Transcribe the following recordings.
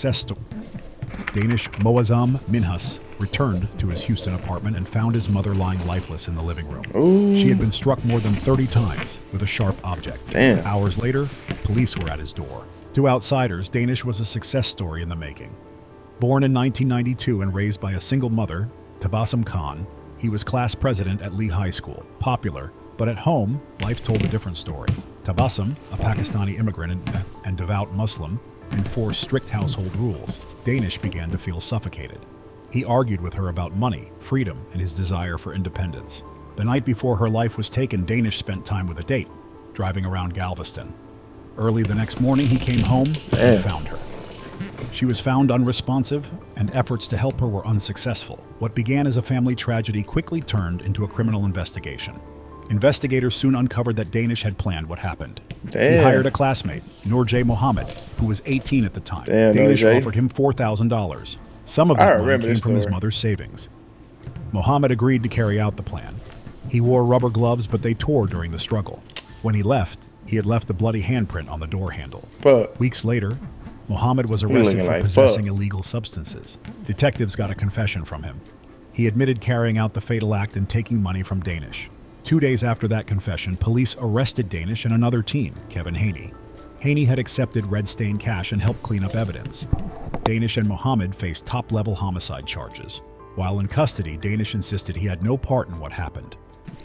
success story. Danish Moazzam Minhas returned to his Houston apartment and found his mother lying lifeless in the living room. Ooh. She had been struck more than 30 times with a sharp object. Damn. Hours later, police were at his door. To outsiders, Danish was a success story in the making. Born in 1992 and raised by a single mother, Tabassum Khan, he was class president at Lee High School, popular, but at home, life told a different story. Tabassum, a Pakistani immigrant and devout Muslim, enforced strict household rules. Danish began to feel suffocated. He argued with her about money, freedom, and his desire for independence. The night before her life was taken, Danish spent time with a date, driving around Galveston. Early the next morning, he came home and found her. She was found unresponsive, and efforts to help her were unsuccessful. What began as a family tragedy quickly turned into a criminal investigation. Investigators soon uncovered that Danish had planned what happened. He hired a classmate, Noorjay Mohammed, who was 18 at the time. Danish offered him $4,000. Some of that money came from his mother's savings. Mohammed agreed to carry out the plan. He wore rubber gloves, but they tore during the struggle. When he left, he had left a bloody handprint on the door handle. Weeks later, Mohammed was arrested for possessing illegal substances. Detectives got a confession from him. He admitted carrying out the fatal act and taking money from Danish. 2 days after that confession, police arrested Danish and another teen, Kevin Haney. Haney had accepted red-stained cash and helped clean up evidence. Danish and Mohammed faced top-level homicide charges. While in custody, Danish insisted he had no part in what happened.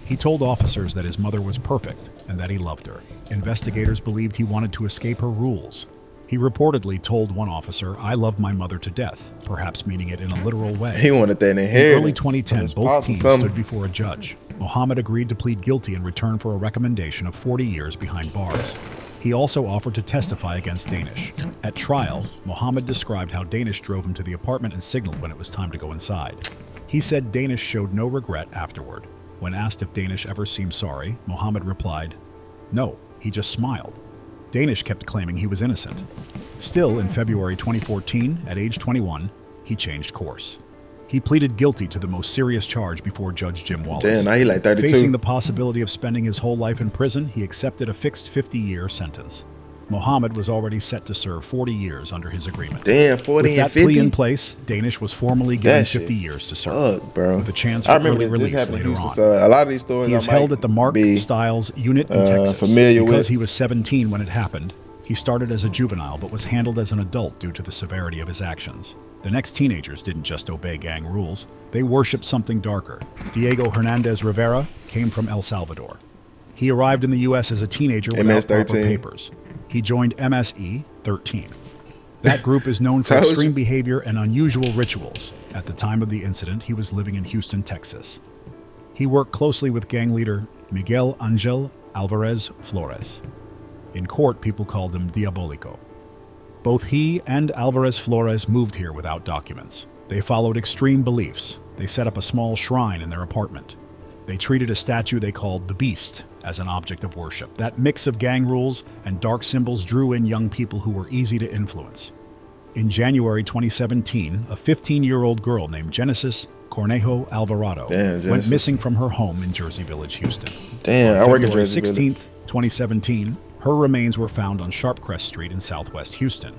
He told officers that his mother was perfect and that he loved her. Investigators believed he wanted to escape her rules. He reportedly told one officer, "I love my mother to death," perhaps meaning it in a literal way. He wanted that inheritance. In early 2010, both teams stood before a judge. Mohammed agreed to plead guilty in return for a recommendation of 40 years behind bars. He also offered to testify against Danish. At trial, Mohammed described how Danish drove him to the apartment and signaled when it was time to go inside. He said Danish showed no regret afterward. When asked if Danish ever seemed sorry, Mohammed replied, "No, he just smiled." Danish kept claiming he was innocent. Still, in February 2014, at age 21, he changed course. He pleaded guilty to the most serious charge before Judge Jim Wallace. Damn, now he like 32. Facing the possibility of spending his whole life in prison, he accepted a fixed 50-year sentence. Mohammed was already set to serve 40 years under his agreement. Damn, 40 and 50? With that plea in place, Danish was formally given 50 years to serve, with a chance for early release later on. A lot of these stories he is held at the Mark Stiles unit in Texas. Because he was 17 when it happened, he started as a juvenile but was handled as an adult due to the severity of his actions. The next teenagers didn't just obey gang rules, they worshipped something darker. Diego Hernandez Rivera came from El Salvador. He arrived in the U.S. as a teenager without proper papers. He joined MSE 13. That group is known for extreme behavior and unusual rituals. At the time of the incident, he was living in Houston, Texas. He worked closely with gang leader Miguel Angel Alvarez Flores. In court, people called him Diabolico. Both he and Alvarez Flores moved here without documents. They followed extreme beliefs. They set up a small shrine in their apartment. They treated a statue they called the Beast as an object of worship. That mix of gang rules and dark symbols drew in young people who were easy to influence. In January 2017, a 15-year-old girl named Genesis Cornejo Alvarado went missing from her home in Jersey Village, Houston. Damn, I work in Jersey Village. February 16th, 2017, her remains were found on Sharpcrest Street in southwest Houston.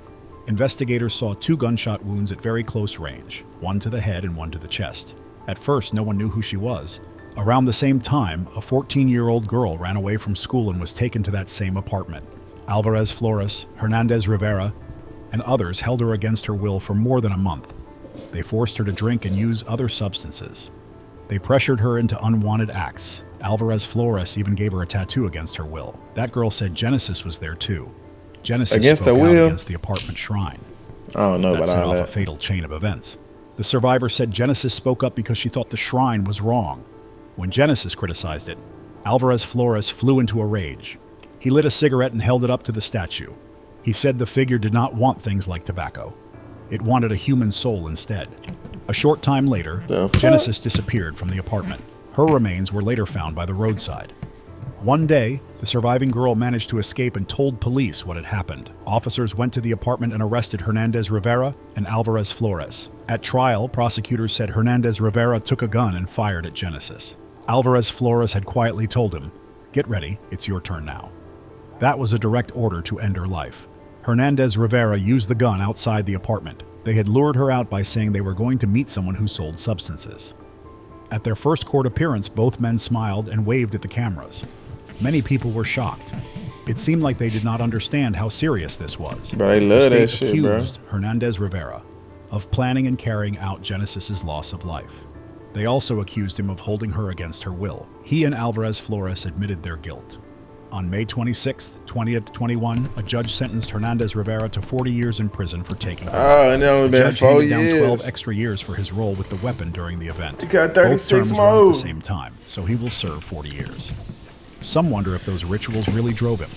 Investigators saw 2 gunshot wounds at very close range, one to the head and one to the chest. At first, no one knew who she was. Around the same time, a 14-year-old girl ran away from school and was taken to that same apartment. Alvarez Flores, Hernandez Rivera, and others held her against her will for more than a month. They forced her to drink and use other substances. They pressured her into unwanted acts. Alvarez Flores even gave her a tattoo against her will. That girl said Genesis was there too. Genesis spoke out against the apartment shrine. I don't know about all that. That set off a fatal chain of events. The survivor said Genesis spoke up because she thought the shrine was wrong. When Genesis criticized it, Alvarez Flores flew into a rage. He lit a cigarette and held it up to the statue. He said the figure did not want things like tobacco. It wanted a human soul instead. A short time later, Genesis disappeared from the apartment. Her remains were later found by the roadside. One day, the surviving girl managed to escape and told police what had happened. Officers went to the apartment and arrested Hernandez Rivera and Alvarez Flores. At trial, prosecutors said Hernandez Rivera took a gun and fired at Genesis. Alvarez Flores had quietly told him, "Get ready, it's your turn now." That was a direct order to end her life. Hernandez Rivera used the gun outside the apartment. They had lured her out by saying they were going to meet someone who sold substances. At their first court appearance, both men smiled and waved at the cameras. Many people were shocked. It seemed like they did not understand how serious this was. Bro, they love that shit, bro. Accused Hernandez Rivera of planning and carrying out Genesis's loss of life. They also accused him of holding her against her will. He and Alvarez Flores admitted their guilt. On May 26, 2021, a judge sentenced Hernandez Rivera to 40 years in prison for taking her. Oh, and it only been 4 years. Down 12 extra years for his role with the weapon during the event. He got 36 Both terms run at the same time, so he will serve 40 years. Some wonder if those rituals really drove him,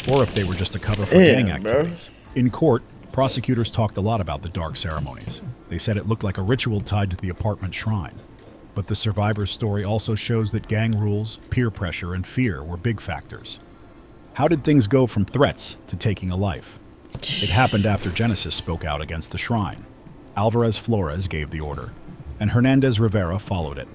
or if they were just a cover for gang activities. In court, prosecutors talked a lot about the dark ceremonies. They said it looked like a ritual tied to the apartment shrine. But the survivor's story also shows that gang rules, peer pressure, and fear were big factors. How did things go from threats to taking a life? It happened after Genesis spoke out against the shrine. Alvarez Flores gave the order, and Hernandez Rivera followed it.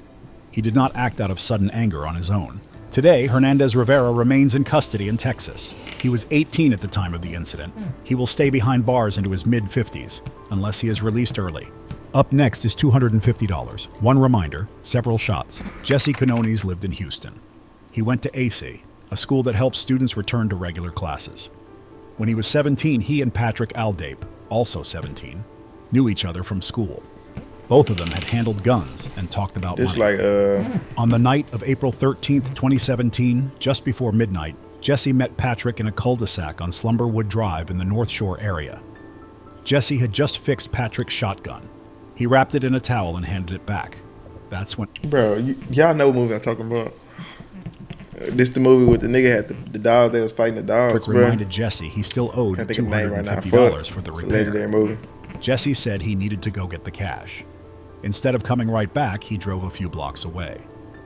He did not act out of sudden anger on his own. Today, Hernandez Rivera remains in custody in Texas. He was 18 at the time of the incident. He will stay behind bars into his mid-50s, unless he is released early. Up next is $250. One reminder, several shots. Jesse Canones lived in Houston. He went to AC, a school that helps students return to regular classes. When he was 17, he and Patrick Aldape, also 17, knew each other from school. Both of them had handled guns and talked about money. On the night of April 13th, 2017, just before midnight, Jesse met Patrick in a cul-de-sac on Slumberwood Drive in the North Shore area. Jesse had just fixed Patrick's shotgun. He wrapped it in a towel and handed it back. That's when... Bro, y'all know what movie I'm talking about. This the movie with the nigga had the dog that was fighting the dogs, Patrick bro. reminded Jesse he still owed $250 for the repair. It's a legendary movie. Jesse said he needed to go get the cash. Instead of coming right back, he drove a few blocks away.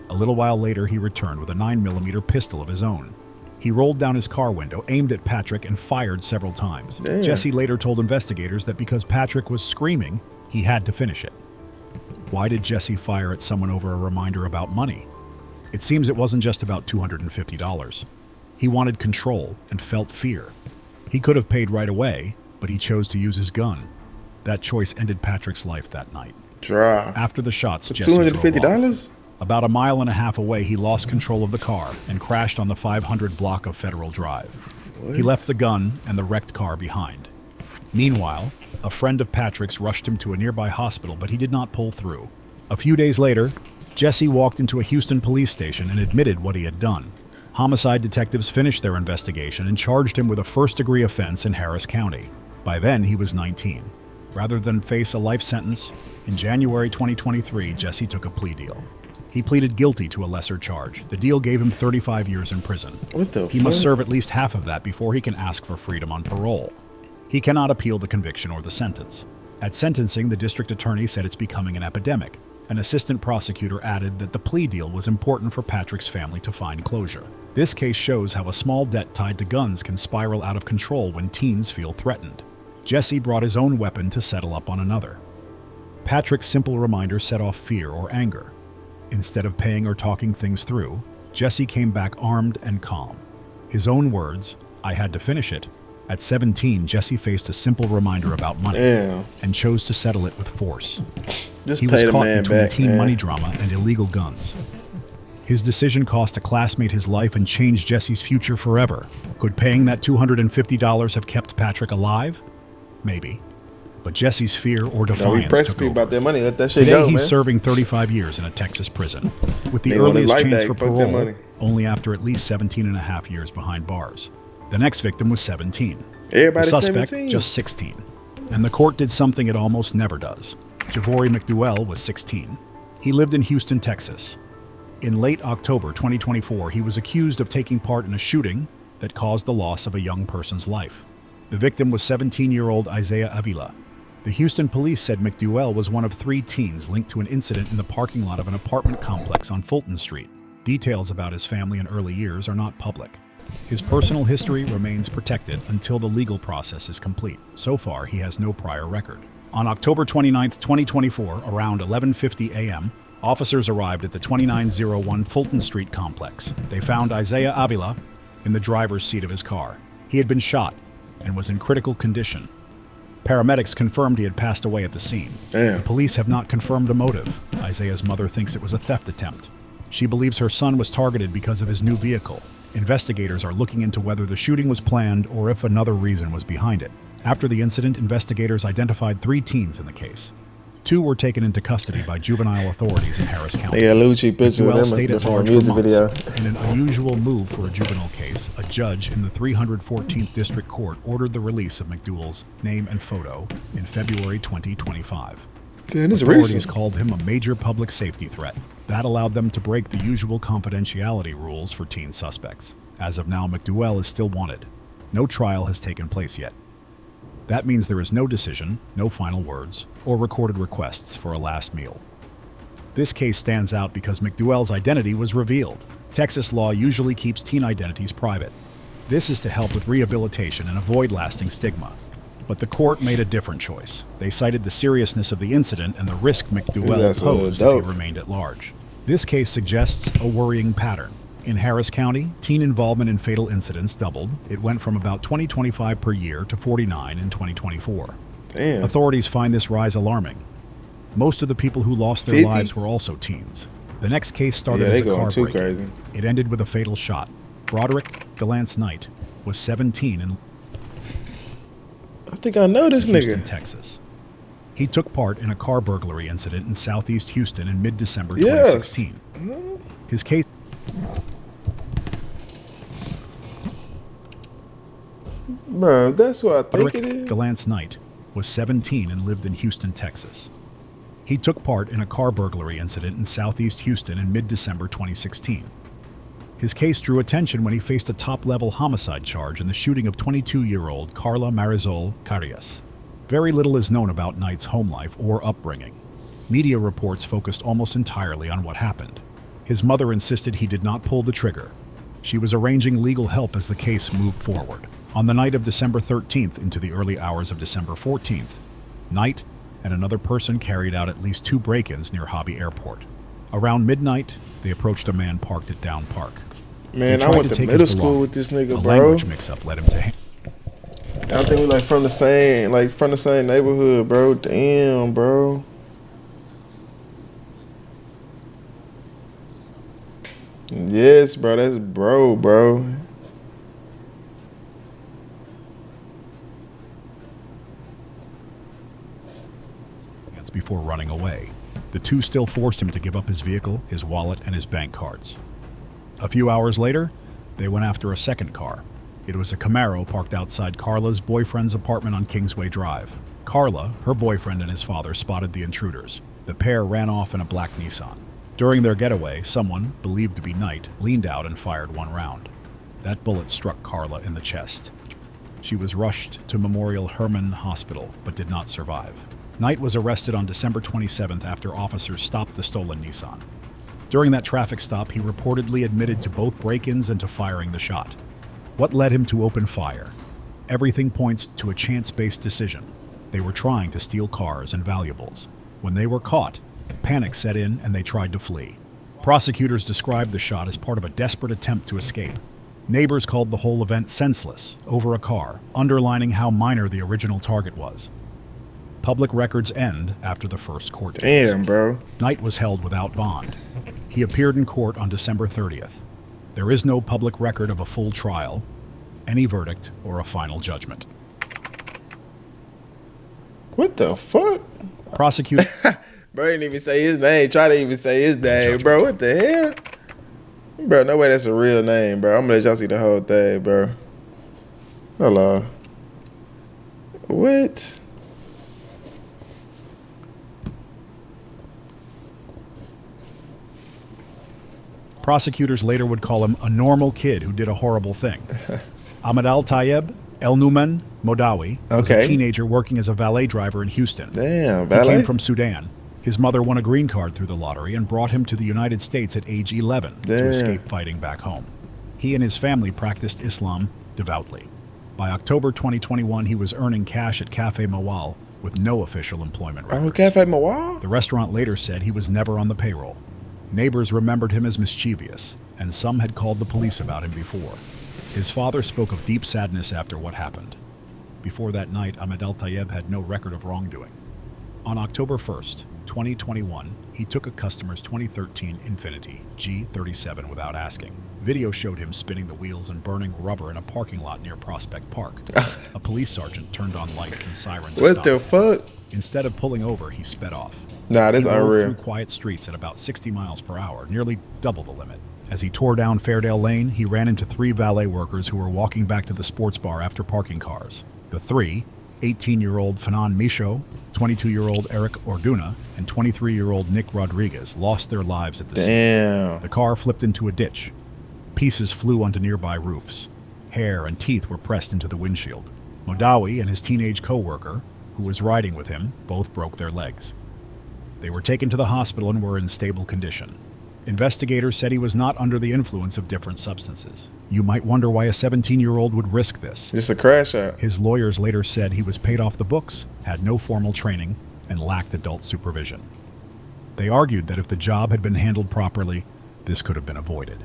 A little while later, he returned with a 9mm pistol of his own. He rolled down his car window, aimed at Patrick, and fired several times. Damn. Jesse later told investigators that because Patrick was screaming, he had to finish it. Why did Jesse fire at someone over a reminder about money? It seems it wasn't just about $250. He wanted control and felt fear. He could have paid right away, but he chose to use his gun. That choice ended Patrick's life that night. Draw. After the shots, For Jesse drove $250? off. About a mile and a half away, he lost control of the car and crashed on the 500 block of Federal Drive. What? He left the gun and the wrecked car behind. Meanwhile, a friend of Patrick's rushed him to a nearby hospital, but he did not pull through. A few days later, Jesse walked into a Houston police station and admitted what he had done. Homicide detectives finished their investigation and charged him with a first-degree offense in Harris County. By then, he was 19. Rather than face a life sentence, in January 2023, Jesse took a plea deal. He pleaded guilty to a lesser charge. The deal gave him 35 years in prison. What the fuck? He must serve at least half of that before he can ask for freedom on parole. He cannot appeal the conviction or the sentence. At sentencing, the district attorney said it's becoming an epidemic. An assistant prosecutor added that the plea deal was important for Patrick's family to find closure. This case shows how a small debt tied to guns can spiral out of control when teens feel threatened. Jesse brought his own weapon to settle up on another. Patrick's simple reminder set off fear or anger. Instead of paying or talking things through, Jesse came back armed and calm. His own words, "I had to finish it." At 17, Jesse faced a simple reminder about money and chose to settle it with force. Just he was pay the caught man between back, teen man. money drama and illegal guns. His decision cost a classmate his life and changed Jesse's future forever. Could paying that $250 have kept Patrick alive? Maybe. But Jesse's fear or defiance took over. About their money. Let that shit Today, go, he's man. serving 35 years in a Texas prison, with the They want his earliest life chance back. for Fuck their parole money. only after at least 17 and a half years behind bars. The next victim was 17. Everybody's The suspect, 17. just 16. And the court did something it almost never does. Javory McDowell was 16. He lived in Houston, Texas. In late October 2024, he was accused of taking part in a shooting that caused the loss of a young person's life. The victim was 17-year-old Isaiah Avila. The Houston police said McDowell was one of 3 teens linked to an incident in the parking lot of an apartment complex on Fulton Street. Details about his family and early years are not public. His personal history remains protected until the legal process is complete. So far, he has no prior record. On October 29, 2024, around 11:50 a.m., officers arrived at the 2901 Fulton Street complex. They found Isaiah Avila in the driver's seat of his car. He had been shot, and was in critical condition. Paramedics confirmed he had passed away at the scene. Damn. The police have not confirmed a motive. Isaiah's mother thinks it was a theft attempt. She believes her son was targeted because of his new vehicle. Investigators are looking into whether the shooting was planned or if another reason was behind it. After the incident, investigators identified 3 teens in the case. 2 were taken into custody by juvenile authorities in Harris County. Yeah, Lucci picture of McDowell them stayed at from a large for music months. video. In an unusual move for a juvenile case, a judge in the 314th District Court ordered the release of McDowell's name and photo in February 2025. Damn, this is Authorities recent. called him a major public safety threat. That allowed them to break the usual confidentiality rules for teen suspects. As of now, McDowell is still wanted. No trial has taken place yet. That means there is no decision, no final words, or recorded requests for a last meal. This case stands out because McDowell's identity was revealed. Texas law usually keeps teen identities private. This is to help with rehabilitation and avoid lasting stigma. But the court made a different choice. They cited the seriousness of the incident and the risk McDowell That's posed if dope. he remained at large. This case suggests a worrying pattern. In Harris County, teen involvement in fatal incidents doubled. It went from about 20-25 per year to 49 in 2024. Damn. Authorities find this rise alarming. Most of the people who lost their 50? lives were also teens. The next case started Yeah, as they a going car too break-in. crazy. It ended with a fatal shot. Broderick Gallant Knight was 17 and I think I know this Houston, nigga. Texas. He took part in a car burglary incident in southeast Houston in mid-December Yes. 2016. His case Bro, that's what I think it Broderick is. Gallant Knight was 17 and lived in Houston, Texas. He took part in a car burglary incident in southeast Houston in mid-December 2016. His case drew attention when he faced a top-level homicide charge in the shooting of 22-year-old Carla Marisol Carias. Very little is known about Knight's home life or upbringing. Media reports focused almost entirely on what happened. His mother insisted he did not pull the trigger. She was arranging legal help as the case moved forward. On the night of December 13th into the early hours of December 14th, Knight and another person carried out at least 2 break-ins near Hobby Airport. Around midnight, they approached a man parked at Down Park. Man, They I tried went to take middle his school with belongings. this nigga, A bro. language mix-up led him to I think we like from the same neighborhood, bro. Damn, bro. Yes, bro. That's bro. before running away. The 2 still forced him to give up his vehicle, his wallet, and his bank cards. A few hours later, they went after a second car. It was a Camaro parked outside Carla's boyfriend's apartment on Kingsway Drive. Carla, her boyfriend, and his father spotted the intruders. The pair ran off in a black Nissan. During their getaway, someone, believed to be Knight, leaned out and fired 1 round. That bullet struck Carla in the chest. She was rushed to Memorial Hermann Hospital, but did not survive. Knight was arrested on December 27th after officers stopped the stolen Nissan. During that traffic stop, he reportedly admitted to both break-ins and to firing the shot. What led him to open fire? Everything points to a chance-based decision. They were trying to steal cars and valuables. When they were caught, panic set in and they tried to flee. Prosecutors described the shot as part of a desperate attempt to escape. Neighbors called the whole event senseless over a car, underlining how minor the original target was. Public records end after the first court case. Damn, bro. Knight was held without bond. He appeared in court on December 30th. There is no public record of a full trial, any verdict, or a final judgment. What the fuck? Prosecutor Bro didn't even say his name. Try to even say his name, bro. What the hell? Bro, no way that's a real name, bro. I'm gonna let y'all see the whole thing, bro. Hello. What? Prosecutors later would call him a normal kid who did a horrible thing. Ahmed Al-Tayeb El-Numan Modawi was a Okay. teenager working as a valet driver in Houston. Damn, He ballet. came from Sudan. His mother won a green card through the lottery and brought him to the United States at age 11 to Damn. escape fighting back home. He and his family practiced Islam devoutly. By October 2021, he was earning cash at Cafe Mawal with no official employment records. Oh, Cafe Mawal? The restaurant later said he was never on the payroll. Neighbors remembered him as mischievous, and some had called the police about him before. His father spoke of deep sadness after what happened. Before that night, Ahmed Al-Tayeb had no record of wrongdoing. On October 1st, 2021, he took a customer's 2013 Infiniti G37 without asking. Video showed him spinning the wheels and burning rubber in a parking lot near Prospect Park. A police sergeant turned on lights and sirens to What stop the him. fuck? Instead of pulling over, he sped off. Nah, this He drove unreal. through quiet streets at about 60 miles per hour, nearly double the limit. As he tore down Fairdale Lane, he ran into 3 valet workers who were walking back to the sports bar after parking cars. The three, 18-year-old Fanan Michaud, 22-year-old Eric Orduna, and 23-year-old Nick Rodriguez, lost their lives at the scene. Damn. The car flipped into a ditch. Pieces flew onto nearby roofs. Hair and teeth were pressed into the windshield. Modawi and his teenage co-worker, who was riding with him, both broke their legs. They were taken to the hospital and were in stable condition. Investigators said he was not under the influence of different substances. You might wonder why a 17-year-old would risk this. Just a crash out. His lawyers later said he was paid off the books, had no formal training, and lacked adult supervision. They argued that if the job had been handled properly, this could have been avoided.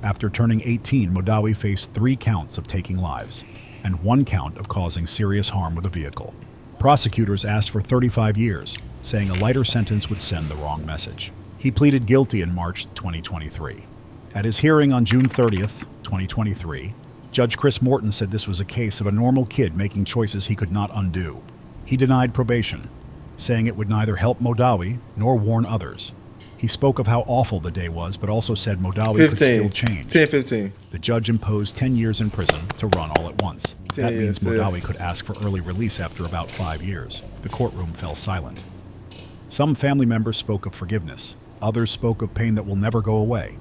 After turning 18, Modawi faced 3 counts of taking lives and 1 count of causing serious harm with a vehicle. Prosecutors asked for 35 years, saying a lighter sentence would send the wrong message. He pleaded guilty in March 2023. At his hearing on June 30th, 2023, Judge Chris Morton said this was a case of a normal kid making choices he could not undo. He denied probation, saying it would neither help Modawi nor warn others. He spoke of how awful the day was, but also said Modawi could 15. still change. 10-15. The judge imposed 10 years in prison to run all at once. That means Modawi could ask for early release after about 5 years. The courtroom fell silent. Some family members spoke of forgiveness. Others spoke of pain that will never go away.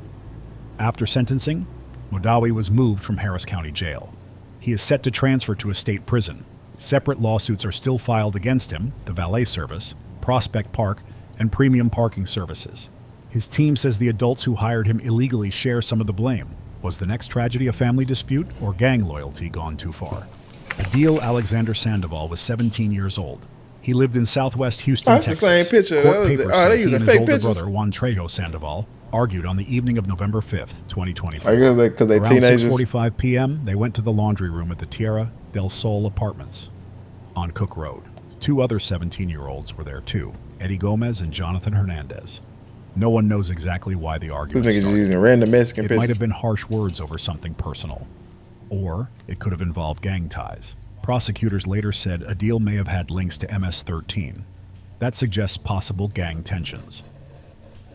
After sentencing, Modawi was moved from Harris County Jail. He is set to transfer to a state prison. Separate lawsuits are still filed against him, the valet service, Prospect Park, and premium parking services. His team says the adults who hired him illegally share some of the blame. Was the next tragedy a family dispute or gang loyalty gone too far? Adil Alexander Sandoval was 17 years old. He lived in southwest Houston, That's the Texas. same picture. Court papers They say he use and a his fake older pictures. brother, Juan Trejo Sandoval, argued on the evening of November 5th, 2024. I guess because they Around teenagers. 6:45 p.m., they went to the laundry room at the Tierra del Sol Apartments on Cook Road. 2 other 17-year-olds were there too, Eddie Gomez and Jonathan Hernandez. No one knows exactly why the This argument nigga just started. using random Mexican It pictures. might have been harsh words over something personal, or it could have involved gang ties. Prosecutors later said Adil may have had links to MS-13. That suggests possible gang tensions.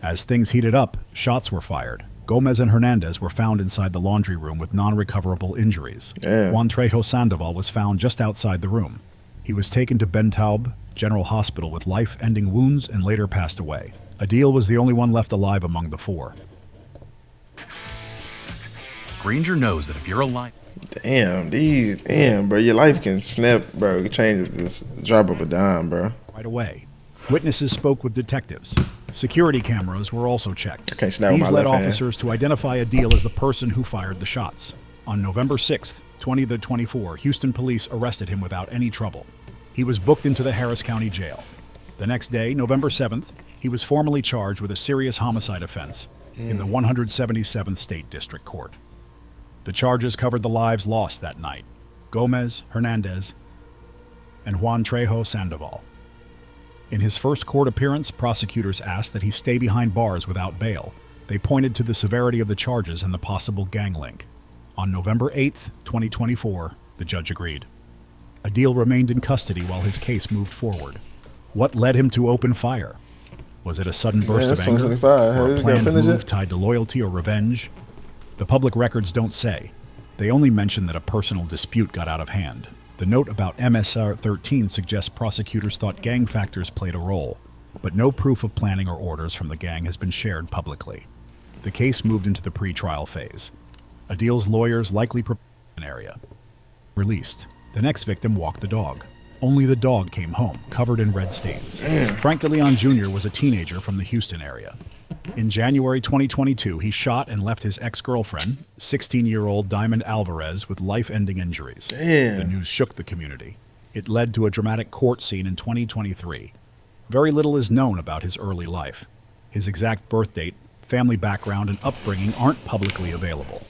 As things heated up, shots were fired. Gomez and Hernandez were found inside the laundry room with non-recoverable injuries. Damn. Juan Trejo Sandoval was found just outside the room. He was taken to Ben Taub General Hospital with life-ending wounds and later passed away. Adil was the only one left alive among the 4. Granger knows that if you're alive, Damn, bro. Your life can snap, bro. You change it this drop of a dime, bro. Right away. Witnesses spoke with detectives. Security cameras were also checked. I can't snap with These my led left hand. officers to identify Adil as the person who fired the shots. On November 6th, 2024, Houston police arrested him without any trouble. He was booked into the Harris County Jail. The next day, November 7th, he was formally charged with a serious homicide offense in the 177th State District Court. The charges covered the lives lost that night: Gomez, Hernandez, and Juan Trejo Sandoval. In his first court appearance, prosecutors asked that he stay behind bars without bail. They pointed to the severity of the charges and the possible gang link. On November 8th, 2024, the judge agreed. Adil remained in custody while his case moved forward. What led him to open fire? Was it a sudden burst of that's anger, 125. or Hey, a you planned gonna finish move it? tied to loyalty or revenge? The public records don't say. They only mention that a personal dispute got out of hand. The note about MS-13 suggests prosecutors thought gang factors played a role, but no proof of planning or orders from the gang has been shared publicly. The case moved into the pre-trial phase. Adil's lawyers likely prepared an area. Released. The next victim walked the dog. Only the dog came home, covered in red stains. Frank DeLeon Jr. was a teenager from the Houston area. In January 2022, he shot and left his ex-girlfriend, 16-year-old Diamond Alvarez, with life-ending injuries. Damn. The news shook the community. It led to a dramatic court scene in 2023. Very little is known about his early life. His exact birth date, family background, and upbringing aren't publicly available.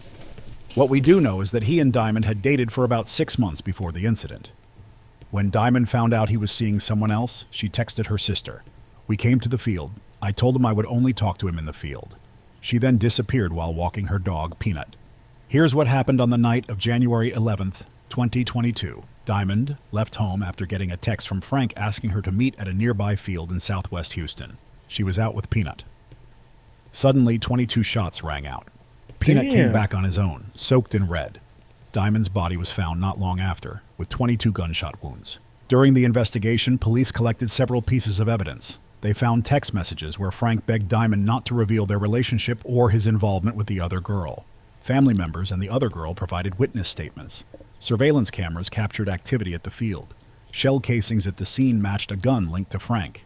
What we do know is that he and Diamond had dated for about 6 months before the incident. When Diamond found out he was seeing someone else, she texted her sister. We came to the field. I told him I would only talk to him in the field. She then disappeared while walking her dog, Peanut. Here's what happened on the night of January 11th, 2022. Diamond left home after getting a text from Frank asking her to meet at a nearby field in southwest Houston. She was out with Peanut. Suddenly, 22 shots rang out. Peanut came back on his own, soaked in red. Diamond's body was found not long after, with 22 gunshot wounds. During the investigation, police collected several pieces of evidence. They found text messages where Frank begged Diamond not to reveal their relationship or his involvement with the other girl. Family members and the other girl provided witness statements. Surveillance cameras captured activity at the field. Shell casings at the scene matched a gun linked to Frank.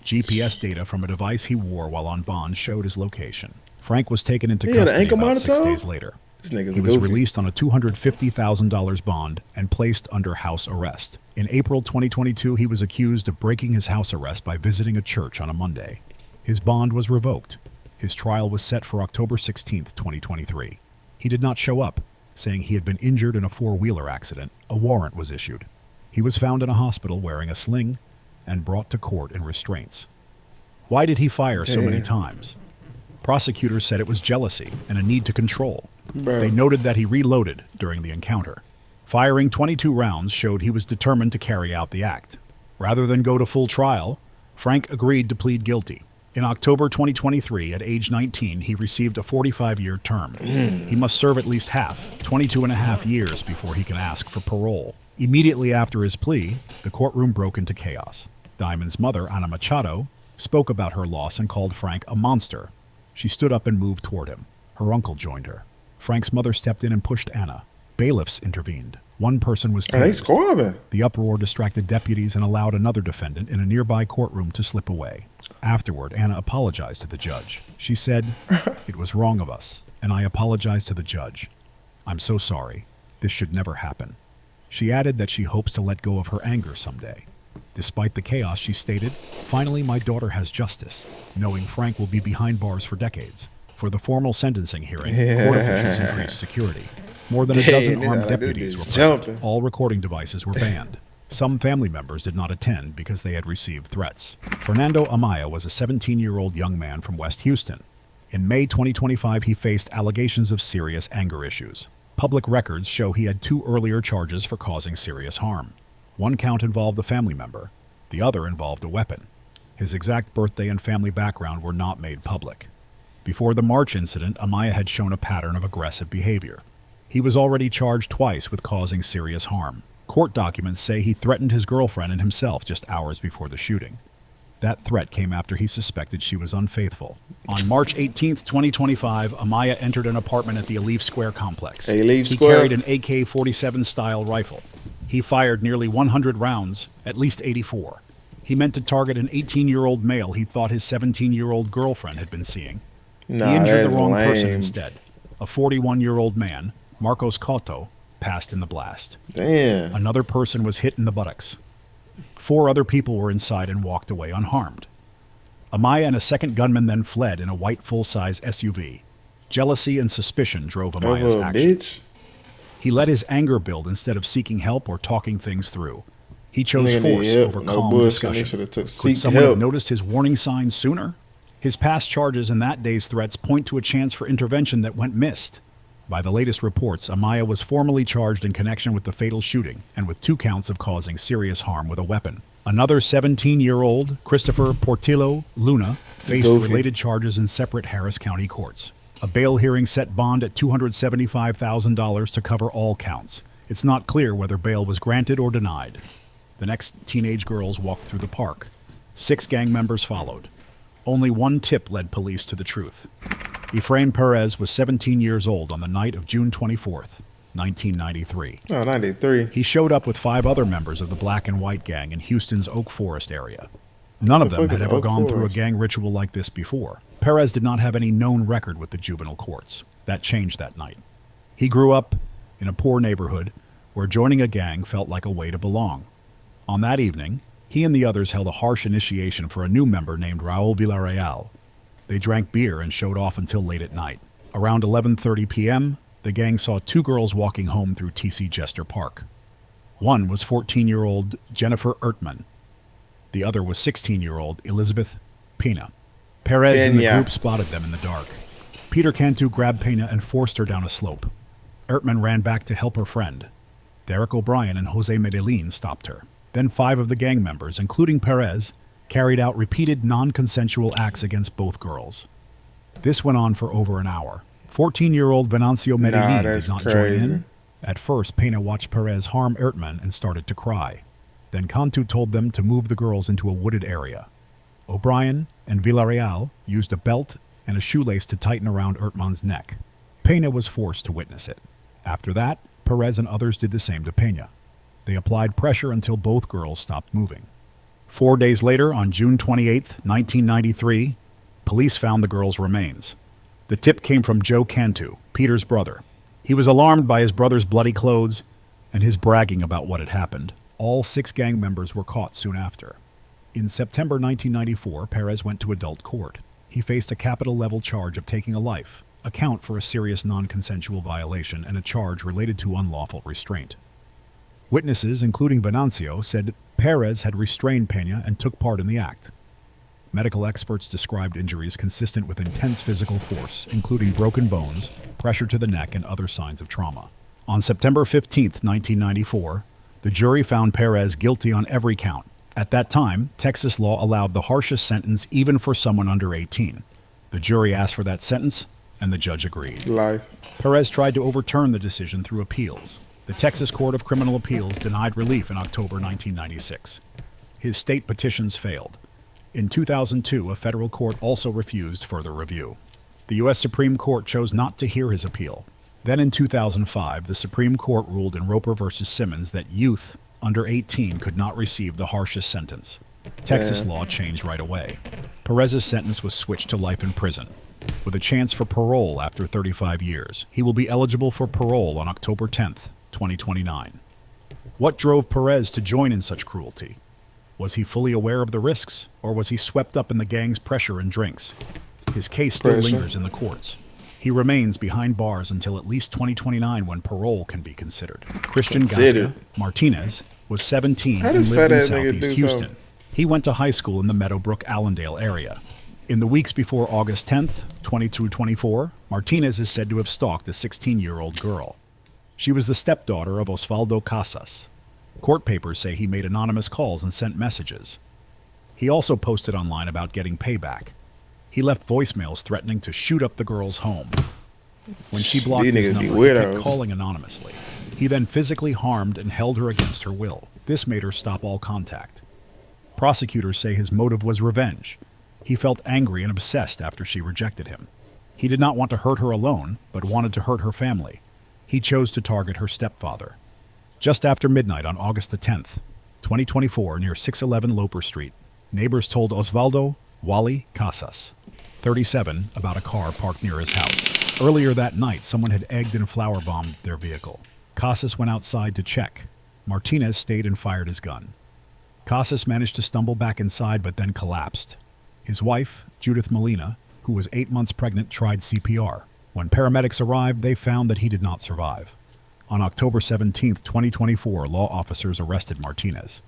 GPS data from a device he wore while on bond showed his location. Frank was taken into custody about 6 days later. He was released on a $250,000 bond and placed under house arrest. In April 2022, he was accused of breaking his house arrest by visiting a church on a Monday. His bond was revoked. His trial was set for October 16, 2023. He did not show up, saying he had been injured in a four-wheeler accident. A warrant was issued. He was found in a hospital wearing a sling and brought to court in restraints. Why did he fire so many times? Prosecutors said it was jealousy and a need to control. They noted that he reloaded during the encounter. Firing 22 rounds showed he was determined to carry out the act. Rather than go to full trial, Frank agreed to plead guilty. In October 2023, at age 19, he received a 45-year term. He must serve at least half, 22 and a half years, before he can ask for parole. Immediately after his plea, the courtroom broke into chaos. Diamond's mother, Ana Machado, spoke about her loss and called Frank a monster. She stood up and moved toward him. Her uncle joined her. Frank's mother stepped in and pushed Anna. Bailiffs intervened. One person was tased. The uproar distracted deputies and allowed another defendant in a nearby courtroom to slip away. Afterward, Anna apologized to the judge. She said, "It was wrong of us, and I apologize to the judge. I'm so sorry. This should never happen." She added that she hopes to let go of her anger someday. Despite the chaos, she stated, "Finally, my daughter has justice, knowing Frank will be behind bars for decades." For the formal sentencing hearing, court officials increased security. More than a dozen armed deputies were present. All recording devices were banned. Some family members did not attend because they had received threats. Fernando Amaya was a 17-year-old young man from West Houston. In May 2025, he faced allegations of serious anger issues. Public records show he had 2 earlier charges for causing serious harm. One count involved a family member. The other involved a weapon. His exact birthday and family background were not made public. Before the March incident, Amaya had shown a pattern of aggressive behavior. He was already charged twice with causing serious harm. Court documents say he threatened his girlfriend and himself just hours before the shooting. That threat came after he suspected she was unfaithful. On March 18, 2025, Amaya entered an apartment at the Alif Square complex. He carried an AK-47 style rifle. He fired nearly 100 rounds, at least 84. He meant to target an 18-year-old male he thought his 17-year-old girlfriend had been seeing. He injured the wrong person instead. A 41-year-old man, Marcos Cotto, passed in the blast. Another person was hit in the buttocks. 4 other people were inside and walked away unharmed. Amaya and a second gunman then fled in a white full-size SUV. Jealousy and suspicion drove Amaya's actions. He let his anger build instead of seeking help or talking things through. He chose force over calm discussion. Could someone have noticed his warning signs sooner? His past charges and that day's threats point to a chance for intervention that went missed. By the latest reports, Amaya was formally charged in connection with the fatal shooting and with 2 counts of causing serious harm with a weapon. Another 17-year-old, Christopher Portillo Luna, faced related charges in separate Harris County courts. A bail hearing set bond at $275,000 to cover all counts. It's not clear whether bail was granted or denied. The next teenage girls walked through the park. 6 gang members followed. Only one tip led police to the truth. Efrain Perez was 17 years old on the night of June 24th, 1993. 93. He showed up with 5 other members of the Black and White gang in Houston's Oak Forest area. None of them had ever gone through a gang ritual like this before. Perez did not have any known record with the juvenile courts. That changed that night. He grew up in a poor neighborhood where joining a gang felt like a way to belong. On that evening, he and the others held a harsh initiation for a new member named Raul Villarreal. They drank beer and showed off until late at night. Around 11:30 p.m., the gang saw 2 girls walking home through T.C. Jester Park. One was 14-year-old Jennifer Ertman. The other was 16-year-old Elizabeth Pena. Perez and the group spotted them in the dark. Peter Cantu grabbed Pena and forced her down a slope. Ertman ran back to help her friend. Derek O'Brien and Jose Medellin stopped her. Then 5 of the gang members, including Perez, carried out repeated non-consensual acts against both girls. This went on for over an hour. 14-year-old Venancio Medellin did not join in. At first, Pena watched Perez harm Ertman and started to cry. Then Cantu told them to move the girls into a wooded area. O'Brien and Villarreal used a belt and a shoelace to tighten around Ertman's neck. Pena was forced to witness it. After that, Perez and others did the same to Pena. They applied pressure until both girls stopped moving. 4 days later, on June 28, 1993, police found the girls' remains. The tip came from Joe Cantu, Peter's brother. He was alarmed by his brother's bloody clothes and his bragging about what had happened. All 6 gang members were caught soon after. In September 1994, Perez went to adult court. He faced a capital-level charge of taking a life, a count for a serious non-consensual violation, and a charge related to unlawful restraint. Witnesses, including Venancio, said Perez had restrained Pena and took part in the act. Medical experts described injuries consistent with intense physical force, including broken bones, pressure to the neck, and other signs of trauma. On September 15, 1994, the jury found Perez guilty on every count. At that time, Texas law allowed the harshest sentence even for someone under 18. The jury asked for that sentence, and the judge agreed. Life. Perez tried to overturn the decision through appeals. The Texas Court of Criminal Appeals denied relief in October 1996. His state petitions failed. In 2002, a federal court also refused further review. The U.S. Supreme Court chose not to hear his appeal. Then in 2005, the Supreme Court ruled in Roper v. Simmons that youth under 18 could not receive the harshest sentence. Texas law changed right away. Perez's sentence was switched to life in prison, with a chance for parole after 35 years. He will be eligible for parole on October 10th, 2029. What drove Perez to join in such cruelty? Was he fully aware of the risks, or was he swept up in the gang's pressure and drinks? His case still lingers in the courts. He remains behind bars until at least 2029 when parole can be considered. Christian Garcia Martinez was 17 and lived in Southeast Houston. He went to high school in the Meadowbrook-Allendale area. In the weeks before August 10th, 2224, Martinez is said to have stalked a 16-year-old girl. She was the stepdaughter of Osvaldo Casas. Court papers say he made anonymous calls and sent messages. He also posted online about getting payback. He left voicemails threatening to shoot up the girl's home. When she blocked his number, he kept calling anonymously. He then physically harmed and held her against her will. This made her stop all contact. Prosecutors say his motive was revenge. He felt angry and obsessed after she rejected him. He did not want to hurt her alone, but wanted to hurt her family. He chose to target her stepfather. Just after midnight on August the 10th, 2024, near 611 Loper Street, neighbors told Osvaldo Wally Casas, 37, about a car parked near his house. Earlier that night, someone had egged and flower-bombed their vehicle. Casas went outside to check. Martinez stayed and fired his gun. Casas managed to stumble back inside but then collapsed. His wife, Judith Molina, who was 8 months pregnant, tried CPR. When paramedics arrived, they found that he did not survive. On October 17, 2024, law officers arrested Martinez.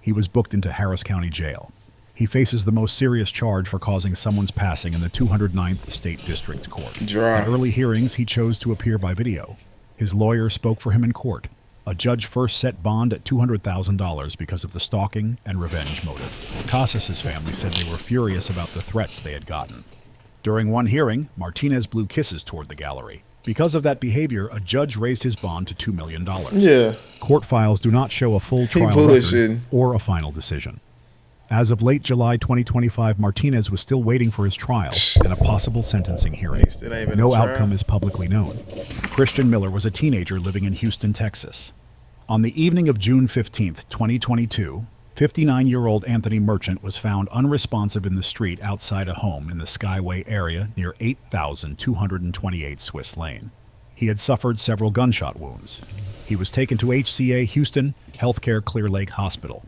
He was booked into Harris County Jail. He faces the most serious charge for causing someone's passing in the 209th State District Court. At early hearings, he chose to appear by video. His lawyer spoke for him in court. A judge first set bond at $200,000 because of the stalking and revenge motive. Casas' family said they were furious about the threats they had gotten. During one hearing, Martinez blew kisses toward the gallery. Because of that behavior, a judge raised his bond to $2 million. Yeah. Court files do not show a full trial record or a final decision. As of late July 2025, Martinez was still waiting for his trial and a possible sentencing hearing. No outcome is publicly known. Christian Miller was a teenager living in Houston, Texas. On the evening of June 15, 2022, 59-year-old Anthony Merchant was found unresponsive in the street outside a home in the Skyway area near 8228 Swiss Lane. He had suffered several gunshot wounds. He was taken to HCA Houston Healthcare Clear Lake Hospital.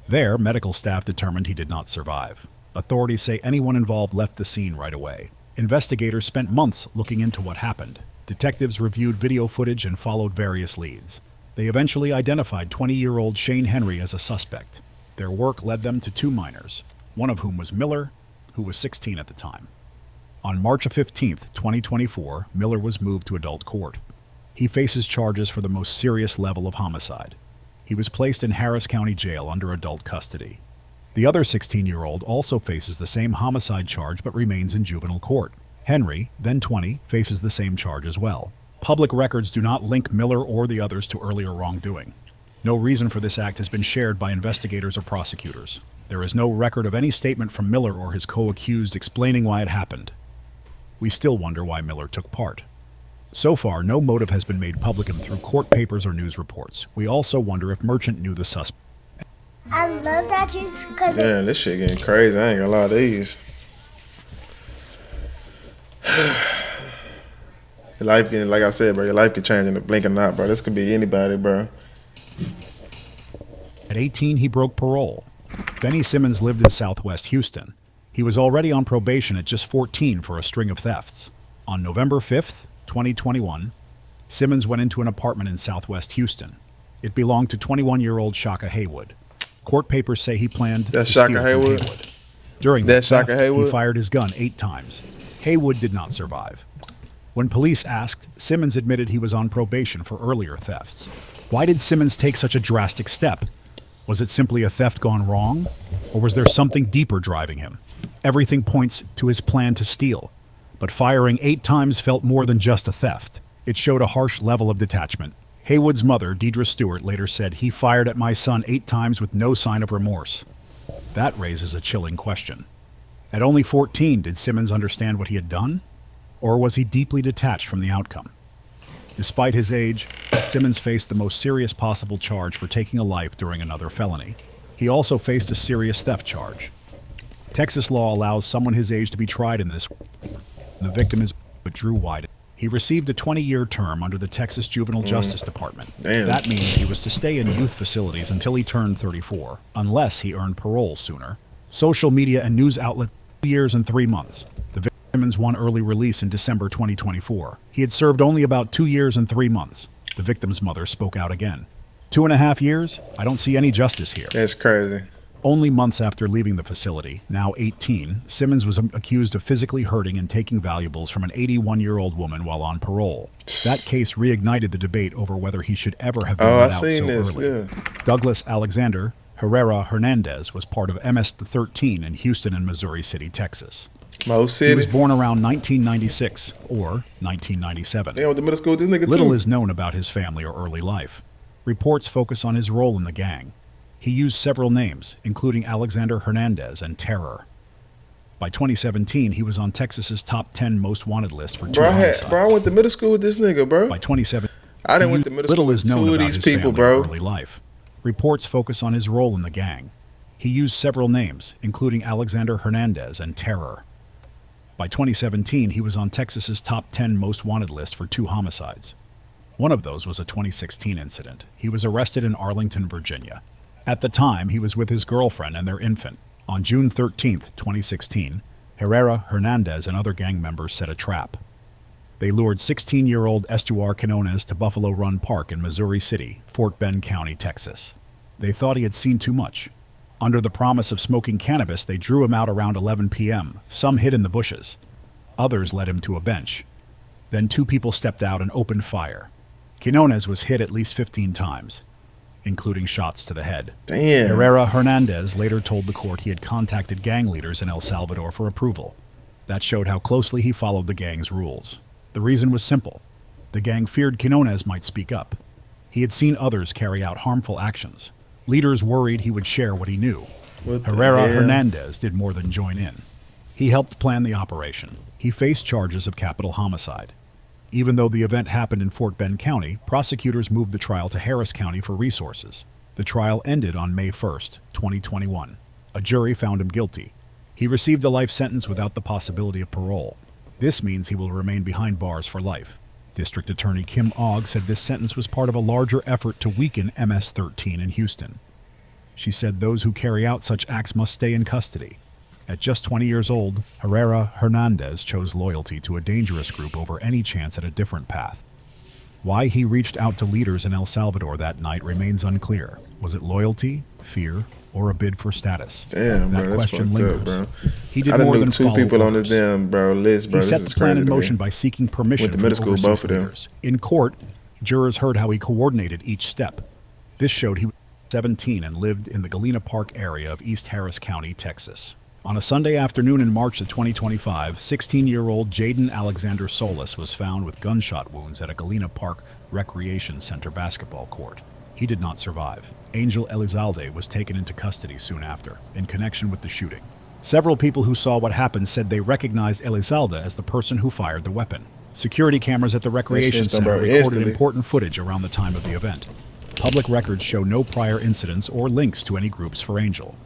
There, medical staff determined he did not survive. Authorities say anyone involved left the scene right away. Investigators spent months looking into what happened. Detectives reviewed video footage and followed various leads. They eventually identified 20-year-old Shane Henry as a suspect. Their work led them to 2 minors, one of whom was Miller, who was 16 at the time. On March 15, 2024, Miller was moved to adult court. He faces charges for the most serious level of homicide. He was placed in Harris County Jail under adult custody. The other 16-year-old also faces the same homicide charge but remains in juvenile court. Henry, then 20, faces the same charge as well. Public records do not link Miller or the others to earlier wrongdoing. No reason for this act has been shared by investigators or prosecutors. There is no record of any statement from Miller or his co-accused explaining why it happened. We still wonder why Miller took part. So far, no motive has been made public through court papers or news reports. We also wonder if Merchant knew the suspect. I love that juice because Damn, this shit getting crazy. I ain't gonna lie to these. Your life getting, like I said, bro, your life could change in the blink of an eye, bro. This could be anybody, bro. At 18, he broke parole. Benny Simmons lived in Southwest Houston. He was already on probation at just 14 for a string of thefts. On November 5th, 2021, Simmons went into an apartment in Southwest Houston. It belonged to 21-year-old Shaka Haywood. Court papers say he planned That's to steal Shaka from Haywood? Haywood. During That's the theft, Shaka Haywood? he fired his gun 8 times. Haywood did not survive. When police asked, Simmons admitted he was on probation for earlier thefts. Why did Simmons take such a drastic step? Was it simply a theft gone wrong? Or was there something deeper driving him? Everything points to his plan to steal. But firing 8 times felt more than just a theft. It showed a harsh level of detachment. Haywood's mother, Deidre Stewart, later said, "He fired at my son 8 times with no sign of remorse." That raises a chilling question. At only 14, did Simmons understand what he had done? Or was he deeply detached from the outcome? Despite his age, Simmons faced the most serious possible charge for taking a life during another felony. He also faced a serious theft charge. Texas law allows someone his age to be tried in this. The victim is Drew White. He received a 20-year term under the Texas Juvenile Justice Department. Damn. That means he was to stay in youth facilities until he turned 34, unless he earned parole sooner. Social media and news outlet 2 years and 3 months. The victim Simmons won early release in December 2024. He had served only about 2 years and 3 months. The victim's mother spoke out again. 2.5 years? I don't see any justice here. That's crazy. Only months after leaving the facility, now 18, Simmons was accused of physically hurting and taking valuables from an 81-year-old woman while on parole. That case reignited the debate over whether he should ever have been let out so early. Yeah. Douglas Alexander Herrera Hernandez was part of MS-13 in Houston and Missouri City, Texas. Mo He City. was born around 1996 or 1997. They went to middle school with this nigga Little too. is known about his family or early life. Reports focus on his role in the gang. He used several names, including Alexander Hernandez and Terror. By 2017, he was on Texas's top 10 most wanted list for 2 homicides. I went to middle school with this nigga, bro. By 2017, I didn't went to middle little school is with known 2 of about these his people, family bro. or early life. Reports focus on his role in the gang. He used several names, including Alexander Hernandez and Terror. By 2017, he was on Texas's top 10 most wanted list for 2 homicides. One of those was a 2016 incident. He was arrested in Arlington, Virginia. At the time, he was with his girlfriend and their infant. On June 13, 2016, Herrera, Hernandez, and other gang members set a trap. They lured 16-year-old Estuar Quinones to Buffalo Run Park in Missouri City, Fort Bend County, Texas. They thought he had seen too much. Under the promise of smoking cannabis, they drew him out around 11 p.m. Some hid in the bushes. Others led him to a bench. Then 2 people stepped out and opened fire. Quinones was hit at least 15 times, including shots to the head. Damn. Herrera Hernandez later told the court he had contacted gang leaders in El Salvador for approval. That showed how closely he followed the gang's rules. The reason was simple. The gang feared Quinones might speak up. He had seen others carry out harmful actions. Leaders worried he would share what he knew. What the Herrera hell? Hernandez did more than join in. He helped plan the operation. He faced charges of capital homicide. Even though the event happened in Fort Bend County, prosecutors moved the trial to Harris County for resources. The trial ended on May 1st, 2021. A jury found him guilty. He received a life sentence without the possibility of parole. This means he will remain behind bars for life. District Attorney Kim Ogg said this sentence was part of a larger effort to weaken MS-13 in Houston. She said those who carry out such acts must stay in custody. At just 20 years old, Herrera Hernandez chose loyalty to a dangerous group over any chance at a different path. Why he reached out to leaders in El Salvador that night remains unclear. Was it loyalty, fear, or a bid for status? Damn, that bro, that's question fucked lingers. up, bro. He did I done more knew than 2 follow people on orders. this damn list, bro. He set This the is plan crazy in to me. motion by seeking permission Went to from middle school, overseas both of them. leaders. In court, jurors heard how he coordinated each step. This showed he was 17 and lived in the Galena Park area of East Harris County, Texas. On a Sunday afternoon in March of 2025, 16-year-old Jaden Alexander Solis was found with gunshot wounds at a Galena Park Recreation Center basketball court. He did not survive. Angel Elizalde was taken into custody soon after, in connection with the shooting. Several people who saw what happened said they recognized Elizalde as the person who fired the weapon. Security cameras at the recreation center recorded instantly. important footage around the time of the event. Public records show no prior incidents or links to any groups for Angel.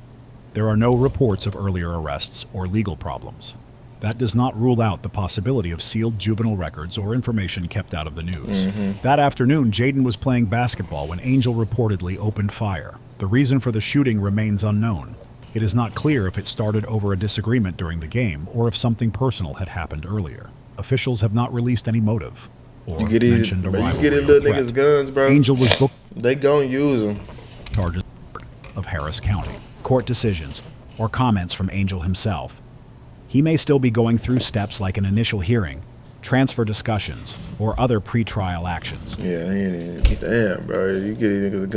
There are no reports of earlier arrests or legal problems. That does not rule out the possibility of sealed juvenile records or information kept out of the news. That afternoon, Jaden was playing basketball when Angel reportedly opened fire. The reason for the shooting remains unknown. It is not clear if it started over a disagreement during the game or if something personal had happened earlier. Officials have not released any motive or You get these, mentioned a bro, you rivalry get or these little threat. niggas guns, bro. Angel was booked They gon' use them. charges of Harris County. Court decisions or comments from Angel himself. He may still be going through steps like an initial hearing, transfer discussions, or other pretrial actions. Yeah, he ain't even. Damn, bro. You get these niggas